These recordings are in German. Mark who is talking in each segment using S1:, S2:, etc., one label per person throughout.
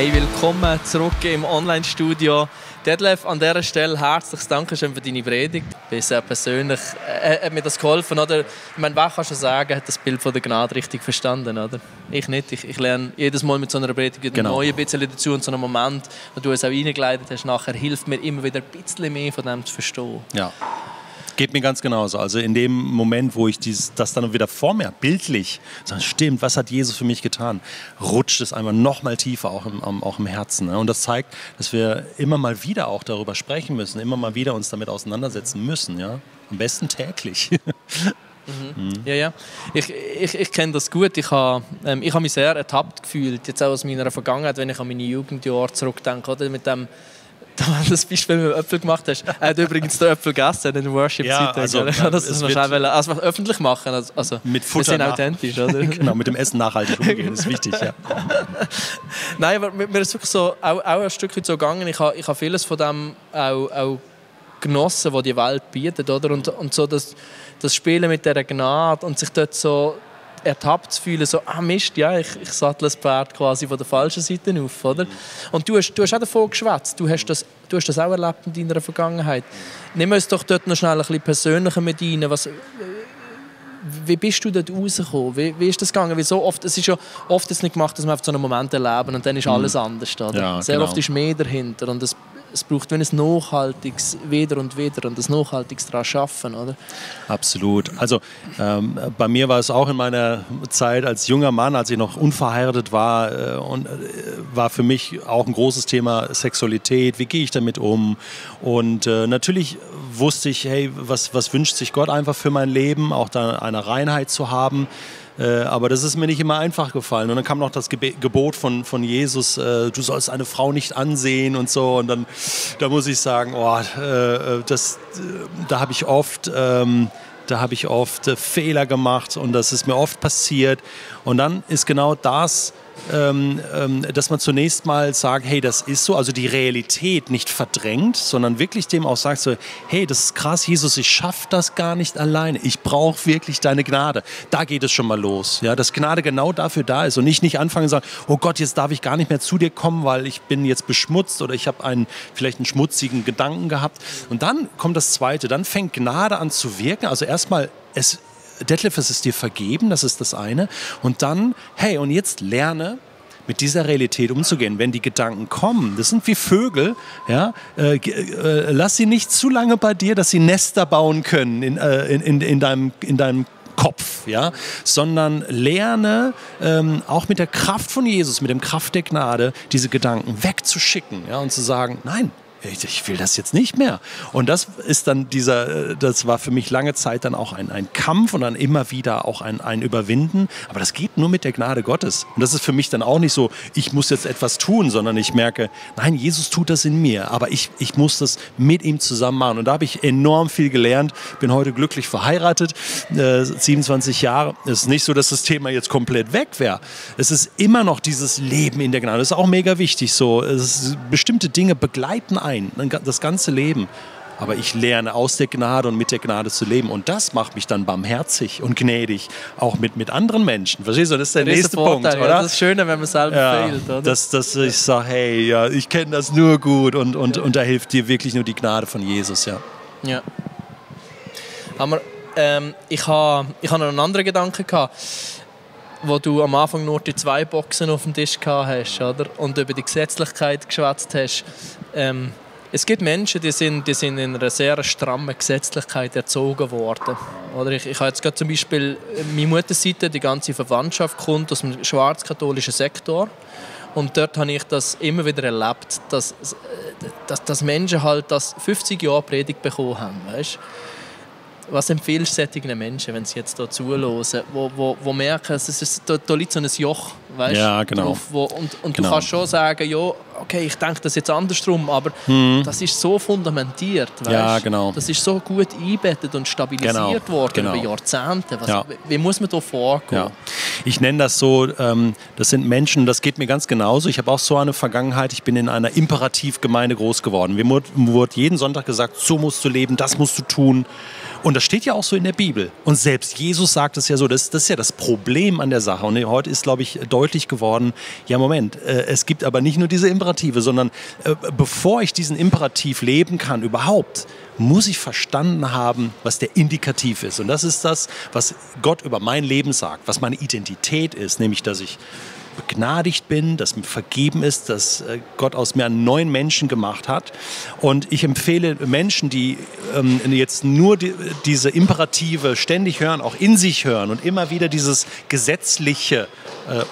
S1: Hey, willkommen zurück im Online-Studio. Detlef, an dieser Stelle herzliches Dankeschön für deine Predigt. Ich bin sehr persönlich. Hat mir das geholfen, oder? Ich meine, wer kann schon sagen, hat das Bild von der Gnade richtig verstanden, oder? Ich nicht. Ich lerne jedes Mal mit so einer Predigt ein neues bisschen dazu. Und so einen Moment, wo du es auch reingeleitet hast, nachher hilft mir immer wieder ein bisschen mehr von dem zu verstehen.
S2: Ja. Geht mir ganz genauso. Also in dem Moment, wo ich das dann wieder vor mir bildlich, sage, stimmt, was hat Jesus für mich getan, rutscht es einfach noch mal tiefer auch im Herzen. Ne? Und das zeigt, dass wir immer mal wieder auch darüber sprechen müssen, immer mal wieder uns damit auseinandersetzen müssen. Ja? Am besten täglich.
S1: Ja. Ich kenne das gut. Ich habe mich sehr ertappt gefühlt, jetzt auch aus meiner Vergangenheit, wenn ich an meine Jugendjahre zurückdenke, oder? Mit dem das Beispiel, wenn du Äpfel gemacht hast. Er hat übrigens den Äpfel gegessen in der Worship-Zeit.
S2: Ja, also,
S1: das noch öffentlich machen. Also,
S2: mit Futter.
S1: Wir sind authentisch, oder?
S2: Genau, mit dem Essen nachhaltig umgehen, das ist wichtig. Ja.
S1: Nein, aber mir ist wirklich so, auch ein Stückchen so gegangen. Ich habe vieles von dem auch genossen, was die Welt bietet. Oder? Und so das Spielen mit dieser Gnade und sich dort so ertappt zu fühlen, so, Mist, ja, ich sattle das Pferd quasi von der falschen Seite auf, oder? Und du hast auch davon geschwätzt, du hast das auch erlebt in deiner Vergangenheit. Nimm uns doch dort noch schnell ein bisschen persönlicher mit rein. Wie bist du dort rausgekommen? Wie ist das gegangen? Es ist ja oft jetzt nicht gemacht, dass wir auf so einen Moment erleben und dann ist alles anders, oder?
S2: Ja,
S1: sehr
S2: genau.
S1: oft ist mehr dahinter und es braucht ein nachhaltiges wieder und wieder und ein nachhaltiges daran arbeiten, oder?
S2: Absolut. Also bei mir war es auch in meiner Zeit als junger Mann, als ich noch unverheiratet war, war für mich auch ein großes Thema Sexualität. Wie gehe ich damit um? Und natürlich wusste ich, hey, was wünscht sich Gott einfach für mein Leben, auch da eine Reinheit zu haben. Aber das ist mir nicht immer einfach gefallen. Und dann kam noch das Gebot von Jesus, du sollst eine Frau nicht ansehen und so. Und dann, da muss ich sagen, da habe ich oft Fehler gemacht und das ist mir oft passiert. Und dann ist genau das, dass man zunächst mal sagt, hey, das ist so, also die Realität nicht verdrängt, sondern wirklich dem auch sagt, so, hey, das ist krass, Jesus, ich schaffe das gar nicht alleine, ich brauche wirklich deine Gnade. Da geht es schon mal los, ja, dass Gnade genau dafür da ist und nicht anfangen zu sagen, oh Gott, jetzt darf ich gar nicht mehr zu dir kommen, weil ich bin jetzt beschmutzt oder ich habe vielleicht einen schmutzigen Gedanken gehabt. Und dann kommt das Zweite, dann fängt Gnade an zu wirken, also erstmal Detlef, es ist dir vergeben, das ist das eine. Und dann, hey, und jetzt lerne, mit dieser Realität umzugehen. Wenn die Gedanken kommen, das sind wie Vögel, ja, lass sie nicht zu lange bei dir, dass sie Nester bauen können in deinem Kopf, ja, sondern lerne auch mit der Kraft von Jesus, mit der Kraft der Gnade, diese Gedanken wegzuschicken, ja, und zu sagen, nein, ich will das jetzt nicht mehr. Und das ist dann das war für mich lange Zeit dann auch ein Kampf und dann immer wieder auch ein Überwinden. Aber das geht nur mit der Gnade Gottes. Und das ist für mich dann auch nicht so, ich muss jetzt etwas tun, sondern ich merke, nein, Jesus tut das in mir. Aber ich muss das mit ihm zusammen machen. Und da habe ich enorm viel gelernt. Bin heute glücklich verheiratet, 27 Jahre. Es ist nicht so, dass das Thema jetzt komplett weg wäre. Es ist immer noch dieses Leben in der Gnade. Das ist auch mega wichtig. So, bestimmte Dinge begleiten das ganze Leben. Aber ich lerne aus der Gnade und mit der Gnade zu leben. Und das macht mich dann barmherzig und gnädig, auch mit anderen Menschen. Verstehst du? Das ist der nächste Punkt, oder?
S1: Ja, das ist schöner, wenn man selber fehlt, oder?
S2: Dass ich sage, hey, ja, ich kenne das nur gut und da hilft dir wirklich nur die Gnade von Jesus, ja.
S1: Ja. Ich habe noch einen anderen Gedanken gehabt, wo du am Anfang nur die 2 Boxen auf dem Tisch gehabt hast, oder? Und über die Gesetzlichkeit geschwätzt hast. Es gibt Menschen, die sind in einer sehr strammen Gesetzlichkeit erzogen worden. Oder ich habe jetzt gerade zum Beispiel meine Mutterseite, die ganze Verwandtschaft kommt aus dem schwarzkatholischen Sektor. Und dort habe ich das immer wieder erlebt, dass Menschen halt das 50 Jahre Predigt bekommen haben. Weißt? Was empfiehlst du solchen Menschen, wenn sie jetzt hier zuhören, wo merken, da liegt so ein Joch, weißt,
S2: ja, genau.
S1: drauf, und du kannst schon sagen, ja, okay, ich denke das jetzt andersrum, aber das ist so fundamentiert, weißt?
S2: Ja, genau.
S1: Das ist so gut eingebettet und stabilisiert worden über Jahrzehnte. Wie muss man da vorgehen?
S2: Ja. Ich nenne das so, das sind Menschen, das geht mir ganz genauso. Ich habe auch so eine Vergangenheit, ich bin in einer Imperativgemeinde groß geworden. Mir wurde jeden Sonntag gesagt, so musst du leben, das musst du tun. Und das steht ja auch so in der Bibel. Und selbst Jesus sagt es ja so, das ist ja das Problem an der Sache. Und heute ist, glaube ich, deutlich geworden, ja Moment, es gibt aber nicht nur diese Imperative, sondern bevor ich diesen Imperativ leben kann überhaupt, muss ich verstanden haben, was der Indikativ ist. Und das ist das, was Gott über mein Leben sagt, was meine Identität ist, nämlich, dass ich begnadigt bin, dass mir vergeben ist, dass Gott aus mir einen neuen Menschen gemacht hat. Und ich empfehle Menschen, die jetzt nur diese Imperative ständig hören, auch in sich hören und immer wieder dieses Gesetzliche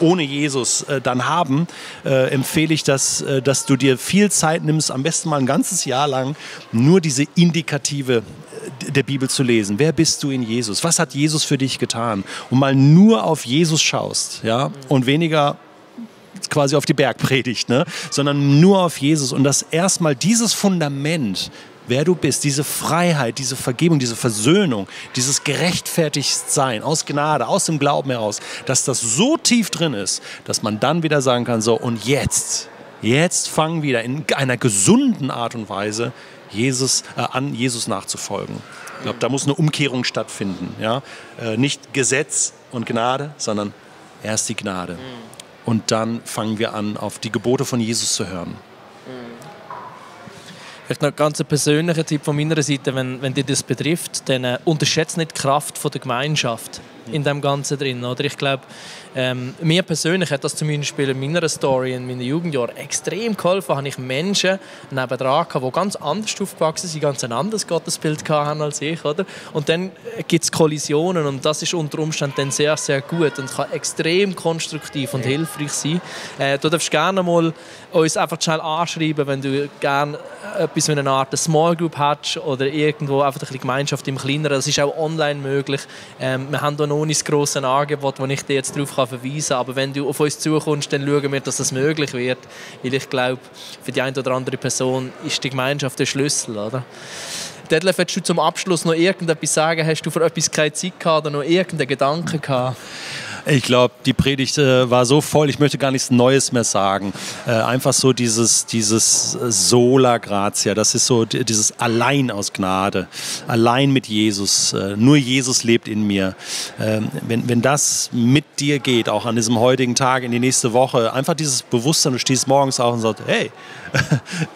S2: ohne Jesus dann haben, empfehle ich, dass du dir viel Zeit nimmst, am besten mal ein ganzes Jahr lang, nur diese Indikative der Bibel zu lesen. Wer bist du in Jesus? Was hat Jesus für dich getan? Und mal nur auf Jesus schaust, ja, und weniger quasi auf die Bergpredigt, ne? Sondern nur auf Jesus und dass erstmal dieses Fundament, wer du bist, diese Freiheit, diese Vergebung, diese Versöhnung, dieses Gerechtfertigtsein aus Gnade, aus dem Glauben heraus, dass das so tief drin ist, dass man dann wieder sagen kann, so und jetzt fangen wieder in einer gesunden Art und Weise an Jesus nachzufolgen. Ich glaube, da muss eine Umkehrung stattfinden. Ja? Nicht Gesetz und Gnade, sondern erst die Gnade. Und dann fangen wir an, auf die Gebote von Jesus zu hören.
S1: Vielleicht noch ein ganz persönlicher Tipp von meiner Seite, wenn dich das betrifft, dann unterschätze nicht die Kraft der Gemeinschaft in dem Ganzen drin. Oder? Ich glaube, mir persönlich hat das zum Beispiel in meiner Story, in meinen Jugendjahren extrem geholfen. Habe ich Menschen nebendran gehabt, die ganz anders aufgewachsen sind, ganz ein anderes Gottesbild hatten als ich. Oder? Und dann gibt es Kollisionen und das ist unter Umständen dann sehr, sehr gut und kann extrem konstruktiv und hilfreich sein. Du darfst gerne mal uns einfach schnell anschreiben, wenn du gerne etwas wie eine Art Small Group hast oder irgendwo einfach eine Gemeinschaft im Kleineren. Das ist auch online möglich. Wir haben hier noch nicht das grosse Angebot, wo ich dir jetzt darauf verweisen kann. Aber wenn du auf uns zukommst, dann schauen wir, dass das möglich wird. Weil ich glaube, für die eine oder andere Person ist die Gemeinschaft der Schlüssel. Oder? Detlef, willst du zum Abschluss noch irgendetwas sagen? Hast du für etwas keine Zeit gehabt oder noch irgendeinen Gedanken gehabt?
S2: Ich glaube, die Predigt war so voll, ich möchte gar nichts Neues mehr sagen. Einfach so dieses Sola Gratia, das ist so dieses allein aus Gnade, allein mit Jesus, nur Jesus lebt in mir. Wenn das mit dir geht, auch an diesem heutigen Tag, in die nächste Woche, einfach dieses Bewusstsein, du stehst morgens auf und sagst, hey,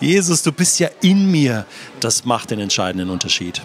S2: Jesus, du bist ja in mir, das macht den entscheidenden Unterschied.